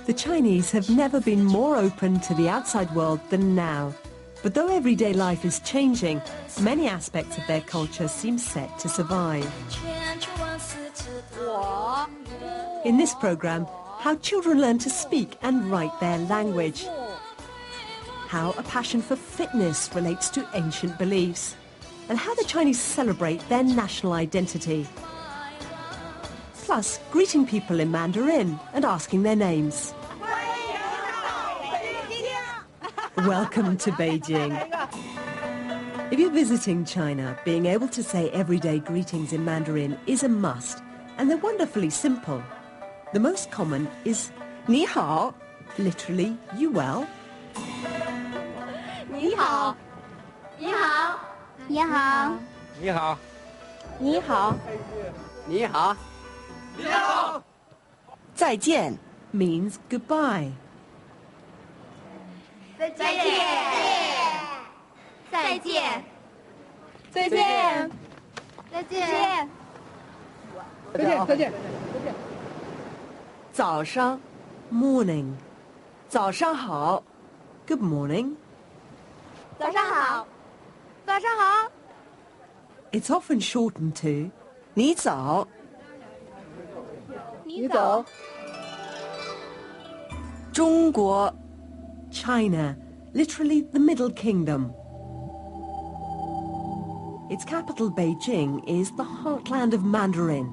The Chinese have never been more open to the outside world than now. But though everyday life is changing, many aspects of their culture seem set to survive. In this program, how children learn to speak and write their language. How a passion for fitness relates to ancient beliefs. And how the Chinese celebrate their national identity. Plus, greeting people in Mandarin and asking their names. Welcome to Beijing. If you're visiting China, being able to say everyday greetings in Mandarin is a must, and they're wonderfully simple. The most common is 你好, literally, you well. 你好,你好,你好,你好,你好,你好,你好,再见 means goodbye. 再见，再见，再见，再见，再见，再见。早上 morning. 早上好 good morning. 早上好，早上好。It's often shortened to 你早. 你早。中国 China, literally the Middle Kingdom. Its capital, Beijing, is the heartland of Mandarin.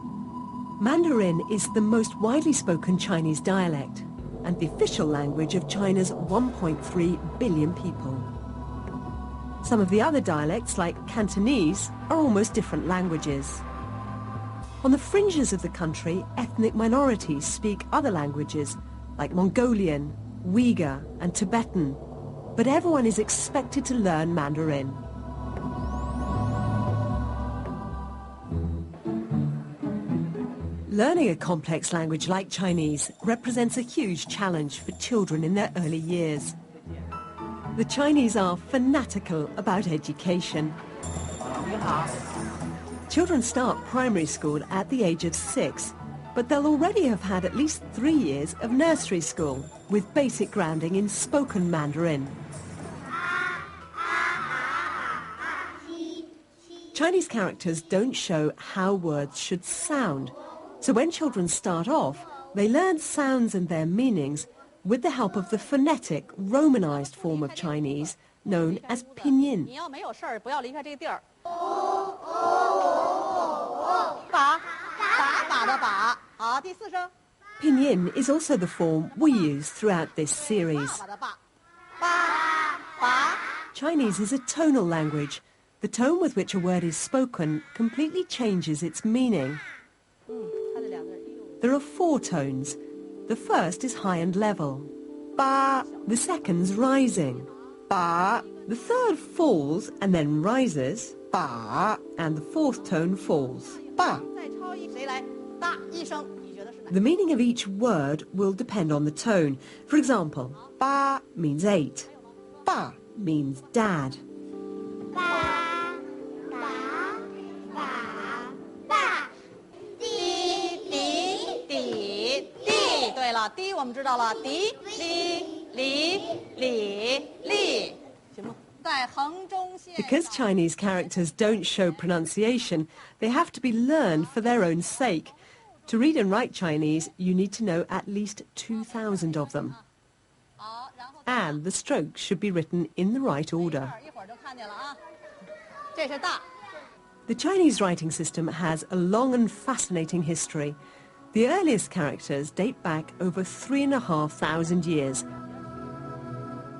Mandarin is the most widely spoken Chinese dialect and the official language of China's 1.3 billion people. Some of the other dialects, like Cantonese, are almost different languages. On the fringes of the country, ethnic minorities speak other languages, like Mongolian, Uyghur and Tibetan, but everyone is expected to learn Mandarin. Learning a complex language like Chinese represents a huge challenge for children in their early years. The Chinese are fanatical about education. Children start primary school at the age of 6, but they'll already have had at least 3 years of nursery school, with basic grounding in spoken Mandarin. Chinese characters don't show how words should sound, so when children start off, they learn sounds and their meanings with the help of the phonetic, romanized form of Chinese known as pinyin. Pinyin is also the form we use throughout this series. Chinese is a tonal language. The tone with which a word is spoken completely changes its meaning. There are 4 tones. The first is high and level. Ba. The second's rising. Ba. The third falls and then rises. Ba. And the 4th tone falls. Ba. The meaning of each word will depend on the tone. For example, ba means 8. Ba means dad. Because Chinese characters don't show pronunciation, they have to be learned for their own sake. To read and write Chinese, you need to know at least 2,000 of them. And the strokes should be written in the right order. The Chinese writing system has a long and fascinating history. The earliest characters date back over 3,500 years.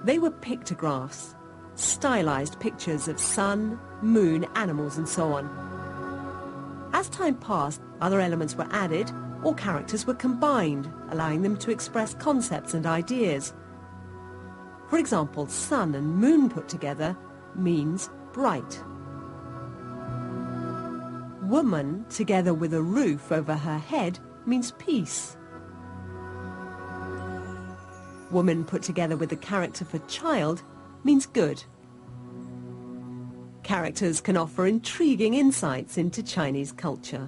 They were pictographs, stylized pictures of sun, moon, animals and so on. As time passed, other elements were added or characters were combined, allowing them to express concepts and ideas. For example, sun and moon put together means bright. Woman, together with a roof over her head, means peace. Woman put together with the character for child means good. Characters can offer intriguing insights into Chinese culture.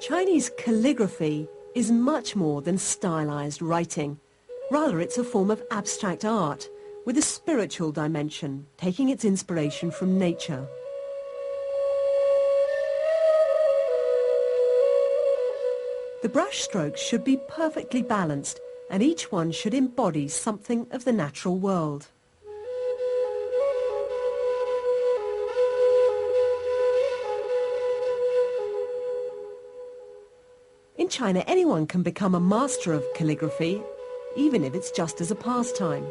Chinese calligraphy is much more than stylized writing. Rather, it's a form of abstract art with a spiritual dimension, taking its inspiration from nature. The brush strokes should be perfectly balanced, and each one should embody something of the natural world. In China, anyone can become a master of calligraphy, even if it's just as a pastime.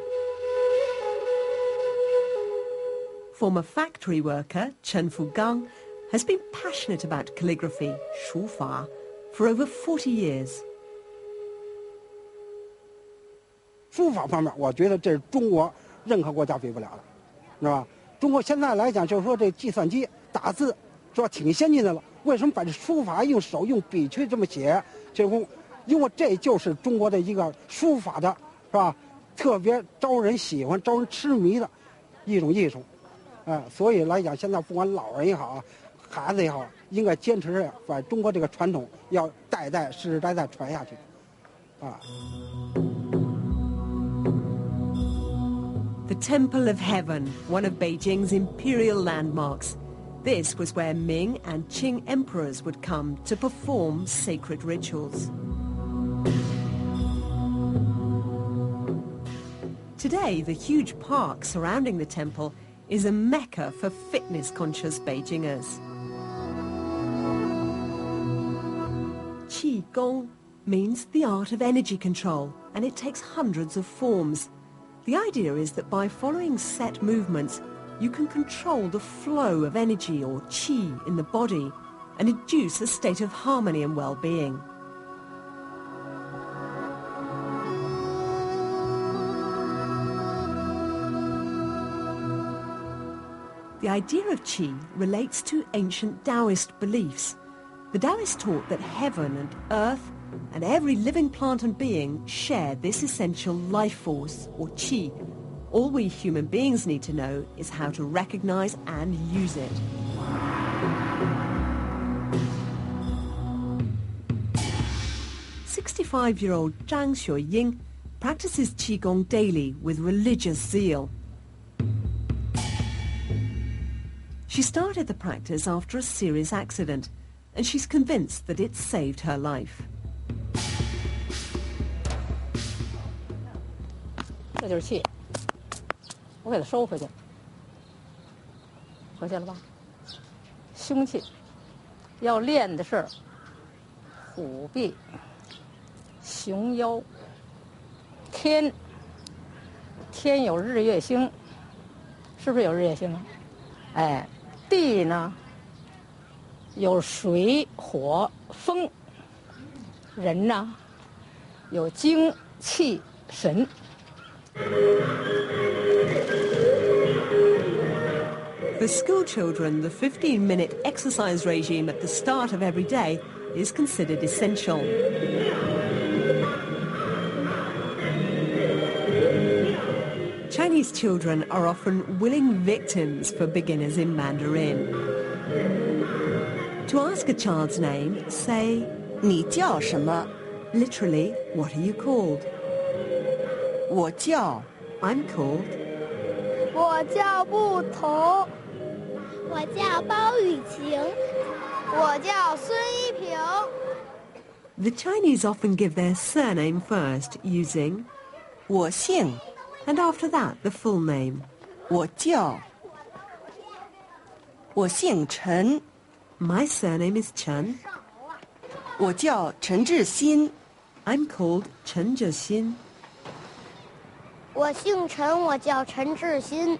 Former factory worker Chen Fugang has been passionate about calligraphy, 书法, for over 40 years. 书法方面，我觉得这是中国任何国家比不了的，是吧？中国现在来讲，就是说这计算机打字，是吧，挺先进的了。为什么把这书法用手用笔去这么写？就是因为这就是中国的一个书法的，是吧？特别招人喜欢、招人痴迷的一种艺术，所以来讲，现在不管老人也好，孩子也好，应该坚持把中国这个传统要代代世世代代传下去，The Temple of Heaven, one of Beijing's imperial landmarks. This was where Ming and Qing emperors would come to perform sacred rituals. Today, the huge park surrounding the temple is a mecca for fitness-conscious Beijingers. Qigong means the art of energy control, and it takes hundreds of forms. The idea is that by following set movements, you can control the flow of energy or qi in the body and induce a state of harmony and well-being. The idea of qi relates to ancient Taoist beliefs. The Taoists taught that heaven and earth and every living plant and being share this essential life force, or qi. All we human beings need to know is how to recognize and use it. "65-year-old Zhang Xueying practices Qigong daily with religious zeal. She started the practice after a serious accident, and she's convinced that it saved her life. 这就是气，我给它收回去，回去了吧？凶气，要练的是虎臂、熊腰。天有日月星，是不是有日月星啊？哎，地呢有水火风，人呢有精气神。For school children, the 15-minute exercise regime at the start of every day is considered essential. Chinese children are often willing victims for beginners in Mandarin. To ask a child's name, say, 你叫什么？ literally, what are you called? 我叫 I'm called. 我叫不同，我叫包雨晴，我叫孙一平。 The Chinese often give their surname first, using 我姓 and after that the full name. 我姓陈， My surname is Chen. 我叫陈志新， I'm called Chen Zhexin. 我姓陈，我叫陈志新。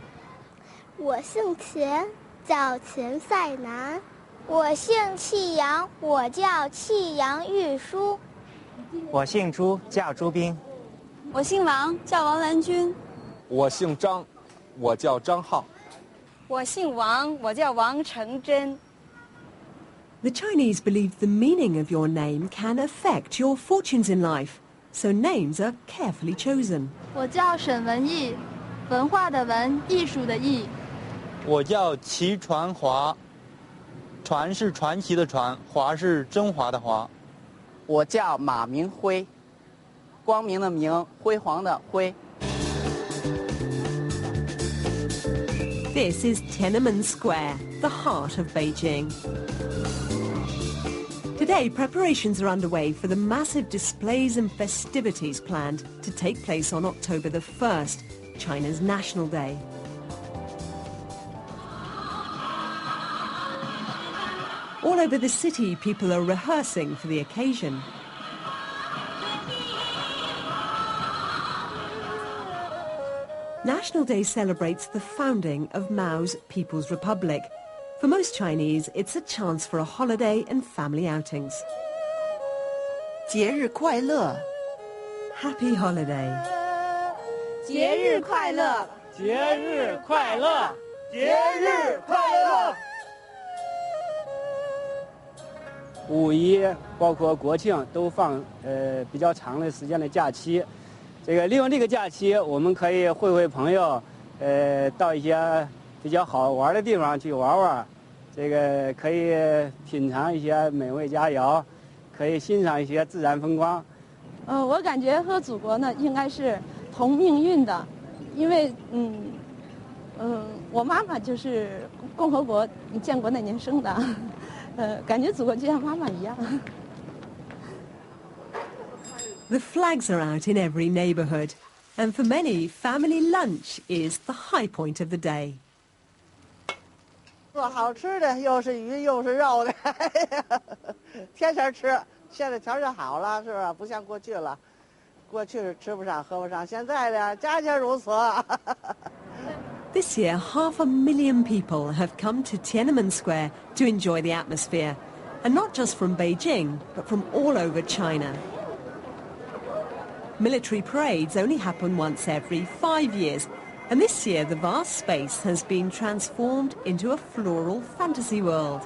我姓钱，叫钱赛南。我姓戚阳，我叫戚阳玉书。我姓朱，叫朱斌。我姓王，叫王兰军。我姓张，我叫张浩。我姓王，我叫王成真。 The Chinese believe the meaning of your name can affect your fortunes in life, so names are carefully chosen. 我叫沈文艺，文化的文，艺术的艺。我叫齐传华。传是传奇的传，华是中华的华。我叫马明辉，光明的明，辉煌的辉。This is Tiananmen Square, the heart of Beijing. Today, preparations are underway for the massive displays and festivities planned to take place on October the 1st, China's National Day. All over the city, people are rehearsing for the occasion. National Day celebrates the founding of Mao's People's Republic. For most Chinese, it's a chance for a holiday and family outings. 节日快乐 Happy holiday. 节日快乐！节日快乐！节日快乐！五一包括国庆都放比较长的时间的假期，利用这个假期，我们可以会朋友，到一些比较好玩的地方去玩玩，可以品尝一些美味佳肴，可以欣赏一些自然风光。我感觉和祖国呢应该是同命运的，因为我妈妈就是共和国建国那年生的，感觉祖国就像妈妈一样。The flags are out in every neighbourhood, and for many, family lunch is the high point of the day. 做好吃的，又是鱼又是肉的，天天吃。现在条件好了，是吧？不像过去了，过去是吃不上喝不上，现在呢，家家如此。This year, 500,000 people have come to Tiananmen Square to enjoy the atmosphere, and not just from Beijing, but from all over China. Military parades only happen once every 5 years, and this year the vast space has been transformed into a floral fantasy world.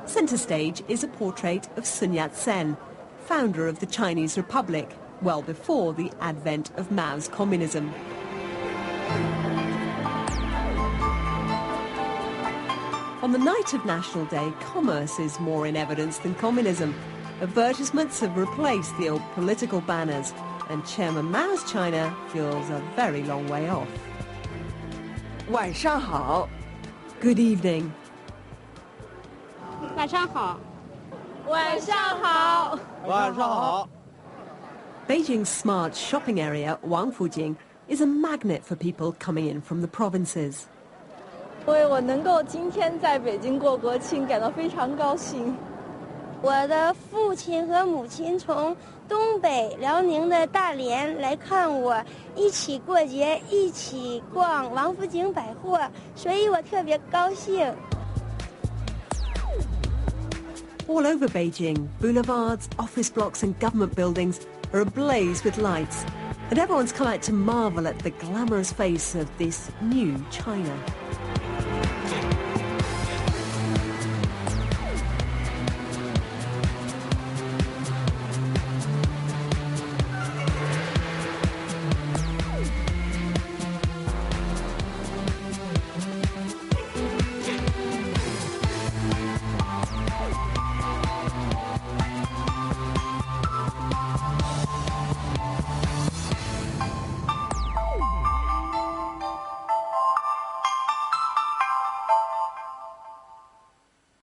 Centre stage is a portrait of Sun Yat-sen, founder of the Chinese Republic, well before the advent of Mao's communism. On the night of National Day, commerce is more in evidence than communism. Advertisements have replaced the old political banners, and Chairman Mao's China feels a very long way off. 晚上好 Good evening. 晚上好。晚上好。晚上好。 Beijing's smart shopping area, Wangfujing, is a magnet for people coming in from the provinces. 为我能够今天在北京过国庆感到非常高兴。我的父亲和母亲从东北辽宁的大连来看我，一起过节，一起逛王府井百货，所以我特别高兴。 All over Beijing, boulevards, office blocks and government buildings are ablaze with lights, and everyone's come out to marvel at the glamorous face of this new China.